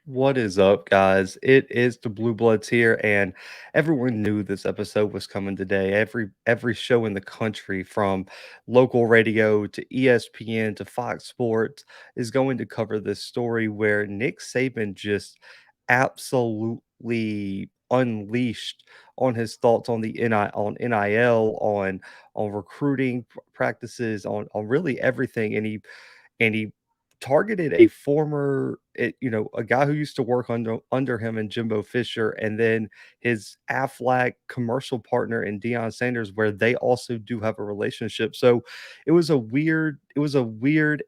What is up, guys? It is the Bluebloods here, and everyone knew this episode was coming today. Every show in the country, from local radio to ESPN to Fox Sports, is going to cover this story where Nick Saban just absolutely unleashed on his thoughts on the NIL, on recruiting practices, on really everything, and he targeted a a guy who used to work under him and Jimbo Fisher, and then his Aflac commercial partner in Deion Sanders, where they also do have a relationship. So it was a weird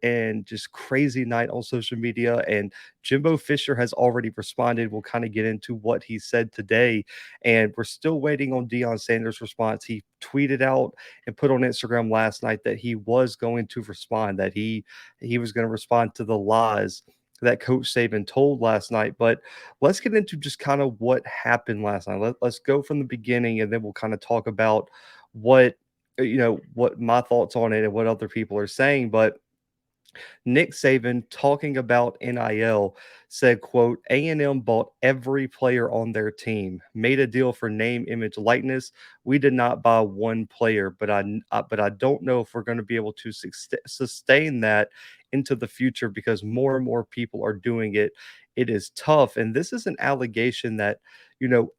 and just crazy night on social media. And Jimbo Fisher has already responded. We'll kind of get into what he said today, and we're still waiting on Deion Sanders' response. He tweeted out and put on Instagram last night that he was going to respond, that he was going to respond to the lies that Coach Saban told last night. But let's get into just kind of what happened last night. Let's go from the beginning, and then we'll kind of talk about what what my thoughts on it and what other people are saying. But Nick Saban, talking about NIL, said, quote, A&M bought every player on their team, made a deal for name, image, likeness. We did not buy one player, but I don't know if we're going to be able to sustain that into the future because more and more people are doing it. It is tough. And this is an allegation that,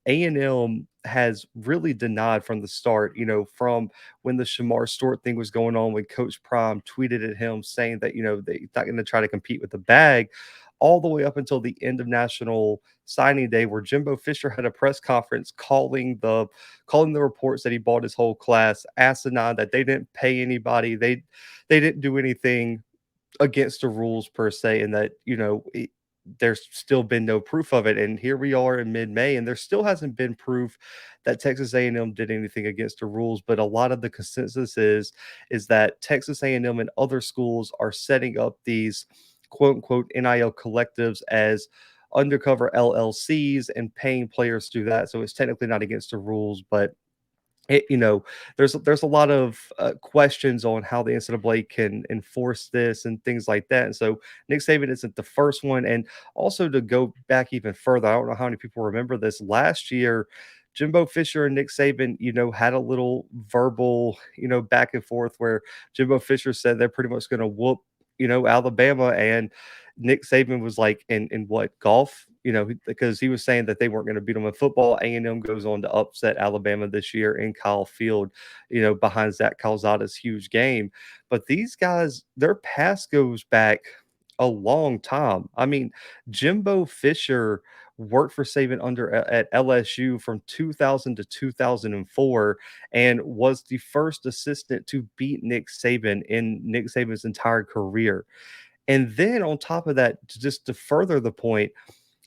A&M has really denied from the start, from when the Shamar Stewart thing was going on, when Coach Prime tweeted at him saying that, they're not going to try to compete with the bag, all the way up until the end of National Signing Day, where Jimbo Fisher had a press conference calling the reports that he bought his whole class asinine, that they didn't pay anybody, they didn't do anything against the rules per se, and that there's still been no proof of it. And here we are in mid-May, and there still hasn't been proof that Texas A&M did anything against the rules. But a lot of the consensus is that Texas A&M and other schools are setting up these quote unquote NIL collectives as undercover LLCs and paying players through that. So it's technically not against the rules, but it, there's a lot of questions on how the NCAA can enforce this and things like that. And so Nick Saban isn't the first one. And also, to go back even further, I don't know how many people remember this. Last year, Jimbo Fisher and Nick Saban, had a little verbal, back and forth, where Jimbo Fisher said they're pretty much going to whoop, Alabama, and Nick Saban was like, in what, golf? Because he was saying that they weren't going to beat them in football. A&M goes on to upset Alabama this year in Kyle Field, behind Zach Calzada's huge game. But these guys, their past goes back a long time. I mean, Jimbo Fisher worked for Saban at LSU from 2000 to 2004, and was the first assistant to beat Nick Saban in Nick Saban's entire career. And then on top of that, just to further the point,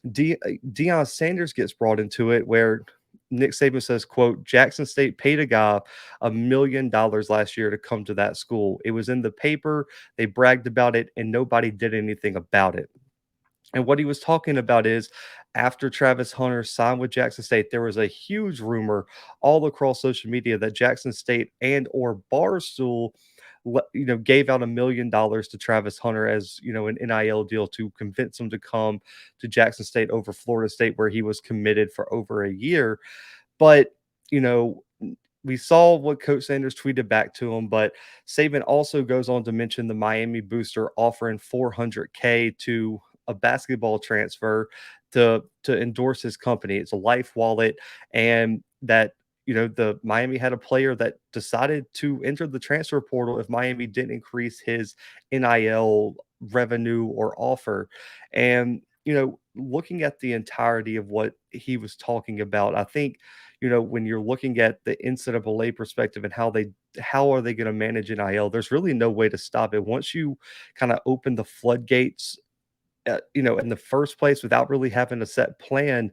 Deion Sanders gets brought into it, where Nick Saban says, quote, Jackson State paid a guy $1 million last year to come to that school. It was in the paper. They bragged about it, and nobody did anything about it. And what he was talking about is, after Travis Hunter signed with Jackson State, there was a huge rumor all across social media that Jackson State and or Barstool gave out $1 million to Travis Hunter as, an NIL deal to convince him to come to Jackson State over Florida State, where he was committed for over a year. But, you know, we saw what Coach Sanders tweeted back to him, but Saban also goes on to mention the Miami booster offering 400K to a basketball transfer to endorse his company. It's a Life Wallet, and that, the Miami had a player that decided to enter the transfer portal if Miami didn't increase his NIL revenue or offer. And, looking at the entirety of what he was talking about, I think, when you're looking at the NCAA perspective and how are they going to manage NIL, there's really no way to stop it. Once you kind of open the floodgates, in the first place, without really having a set plan,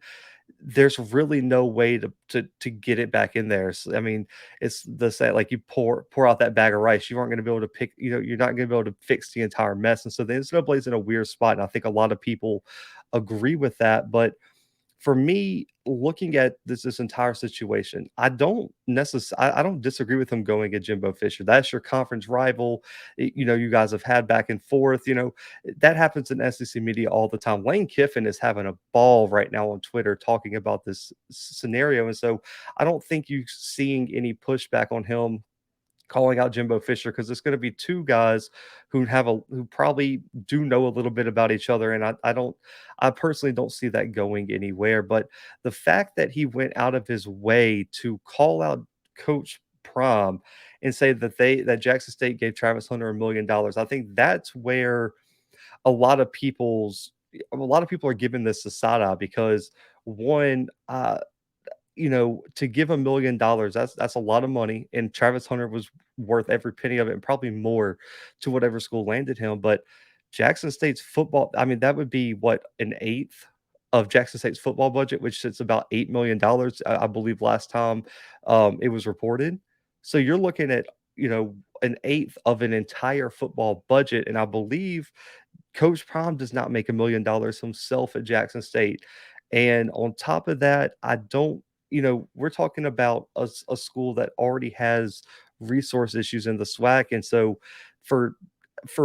there's really no way to get it back in there. So, I mean, it's the same, like, you pour out that bag of rice, you aren't going to be able to pick, you're not going to be able to fix the entire mess. And so the NCAA is in a weird spot, and I think a lot of people agree with that. But for me, looking at this entire situation, I don't disagree with him going at Jimbo Fisher. That's your conference rival. You guys have had back and forth. That happens in SEC media all the time. Lane Kiffin is having a ball right now on Twitter talking about this scenario, and so I don't think you seeing any pushback on him calling out Jimbo Fisher because it's going to be two guys who probably do know a little bit about each other, and I personally don't see that going anywhere. But the fact that he went out of his way to call out Coach Prom and say that Jackson State gave Travis Hunter $1 million, I think that's where a lot of people's a lot of people are giving this a side eye because one, to give $1 million, that's a lot of money, and Travis Hunter was worth every penny of it and probably more to whatever school landed him. But Jackson State's football, I mean, that would be what, an eighth of Jackson State's football budget, which sits about $8 million, I believe last time it was reported. So you're looking at an eighth of an entire football budget, and I believe Coach Prime does not make $1 million himself at Jackson State. And on top of that, I don't, we're talking about a school that already has resource issues in the SWAC. And so for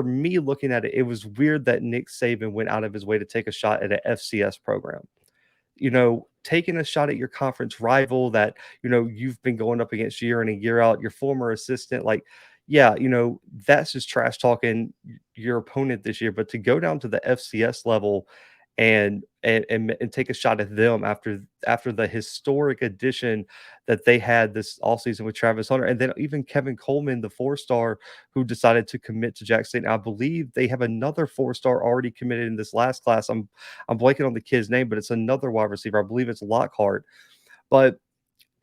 me looking at it, it was weird that Nick Saban went out of his way to take a shot at an FCS program. Taking a shot at your conference rival that, you've been going up against year in and year out, your former assistant, like, yeah, that's just trash talking your opponent this year. But to go down to the FCS level and take a shot at them after the historic addition that they had this all season with Travis Hunter, and then even Kevin Coleman, the 4-star who decided to commit to Jackson State. I believe they have another 4-star already committed in this last class. I'm blanking on the kid's name, but it's another wide receiver. I believe it's Lockhart. But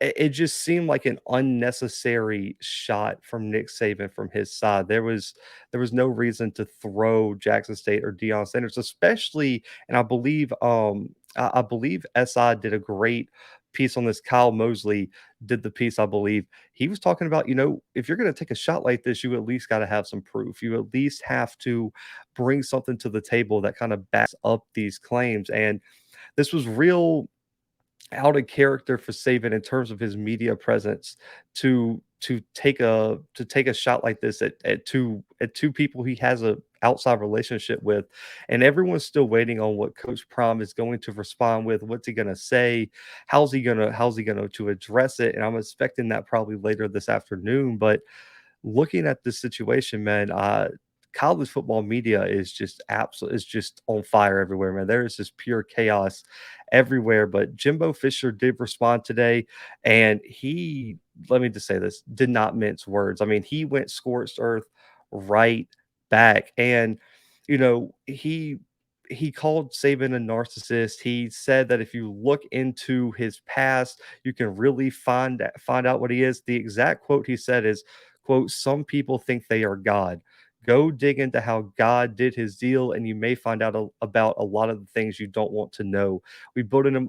it just seemed like an unnecessary shot from Nick Saban from his side. There was no reason to throw Jackson State or Deion Sanders, especially, and I believe SI did a great piece on this. Kyle Mosley did the piece, I believe. He was talking about, if you're going to take a shot like this, you at least got to have some proof. You at least have to bring something to the table that kind of backs up these claims. And this was real out of character for Saban in terms of his media presence to take a shot like this at two people he has a outside relationship with, and everyone's still waiting on what Coach Prom is going to respond with. What's he going to say? How's he going to address it? And I'm expecting that probably later this afternoon. But looking at this situation, man, college football media is just on fire everywhere, man. There is just pure chaos everywhere. But Jimbo Fisher did respond today, and let me just say this, did not mince words. I mean, he went scorched earth right back, and he called Saban a narcissist. He said that if you look into his past, you can really find out what he is. The exact quote he said is, quote, "Some people think they are God. Go dig into how God did his deal, and you may find out about a lot of the things you don't want to know. We built him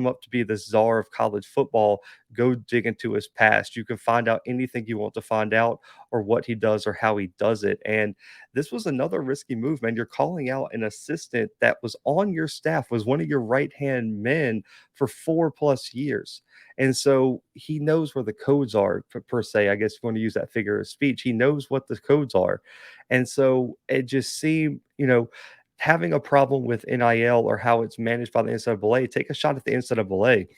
up to be the czar of college football. Go dig into his past. You can find out anything you want to find out, or what he does, or how he does it." And this was another risky move, man. You're calling out an assistant that was on your staff, was one of your right hand men for 4+ years. And so he knows where the codes are, per se. I guess if you want to use that figure of speech, he knows what the codes are. And so it just seemed, having a problem with NIL or how it's managed by the NCAA, take a shot at the NCAA.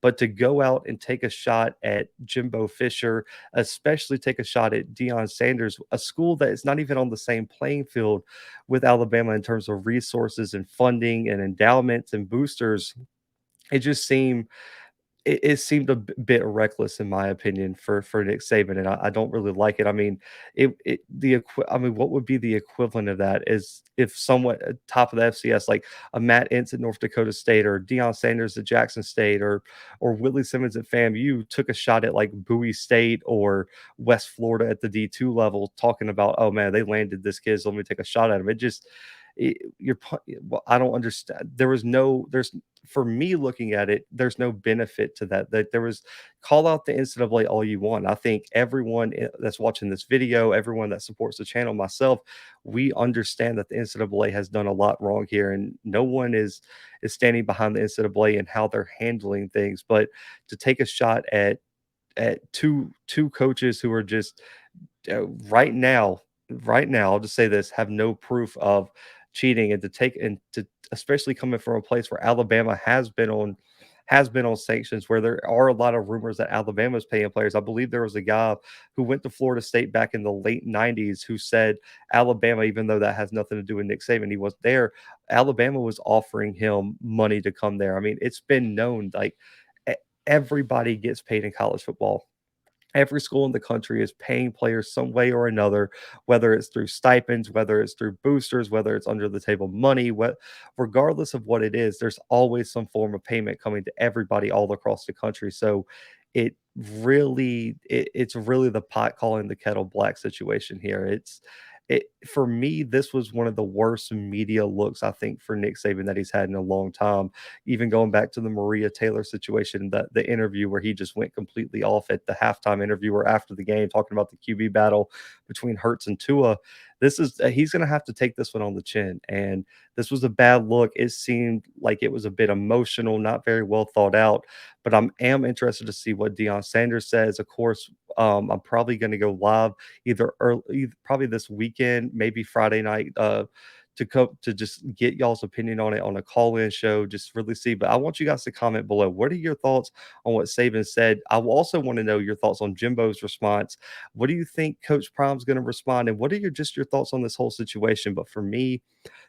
But to go out and take a shot at Jimbo Fisher, especially take a shot at Deion Sanders, a school that is not even on the same playing field with Alabama in terms of resources and funding and endowments and boosters, it just seemed a bit reckless in my opinion for Nick Saban, and I don't really like it. I mean, what would be the equivalent of that is if someone at top of the FCS, like a Matt Ince at North Dakota State, or Deion Sanders at Jackson State, or Willie Simmons at FAMU took a shot at like Bowie State or West Florida at the D2 level, talking about, oh man, they landed this kid, so let me take a shot at him. well, I don't understand. There's for me looking at it, there's no benefit to that. That there was call out the NCAA all you want. I think everyone that's watching this video, everyone that supports the channel, myself, we understand that the NCAA has done a lot wrong here, and no one is standing behind the NCAA and how they're handling things. But to take a shot at two coaches who are just right now, I'll just say this, have no proof of cheating, and to take and to especially coming from a place where Alabama has been on sanctions, where there are a lot of rumors that Alabama's paying players. I believe there was a guy who went to Florida State back in the late 90s who said Alabama, even though that has nothing to do with Nick Saban, he was there. Alabama was offering him money to come there. I mean, it's been known like e- everybody gets paid in college football. Every school in the country is paying players some way or another, whether it's through stipends, whether it's through boosters, whether it's under the table money, regardless of what it is, there's always some form of payment coming to everybody all across the country. So it's really the pot calling the kettle black situation here. It for me, this was one of the worst media looks I think for Nick Saban that he's had in a long time. Even going back to the Maria Taylor situation, the interview where he just went completely off at the halftime interview or after the game, talking about the QB battle between Hurts and Tua. He's going to have to take this one on the chin, and this was a bad look. It seemed like it was a bit emotional, not very well thought out. But am interested to see what Deion Sanders says. Of course, I'm probably going to go live probably this weekend, maybe Friday night, to just get y'all's opinion on it on a call-in show, just really see. But I want you guys to comment below. What are your thoughts on what Saban said? I will also want to know your thoughts on Jimbo's response. What do you think Coach Prime's going to respond? And what are your thoughts on this whole situation? But for me,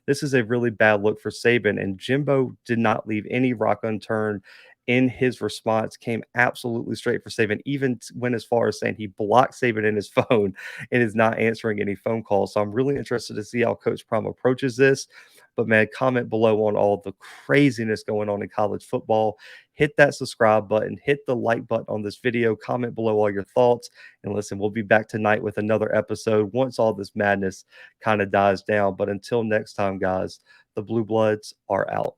this is a really bad look for Saban, and Jimbo did not leave any rock unturned in his response, came absolutely straight for Saban, even went as far as saying he blocked Saban in his phone and is not answering any phone calls. So I'm really interested to see how Coach Prime approaches this. But man, comment below on all the craziness going on in college football. Hit that subscribe button, hit the like button on this video, comment below all your thoughts. And listen, we'll be back tonight with another episode once all this madness kind of dies down. But until next time, guys, the Blue Bloods are out.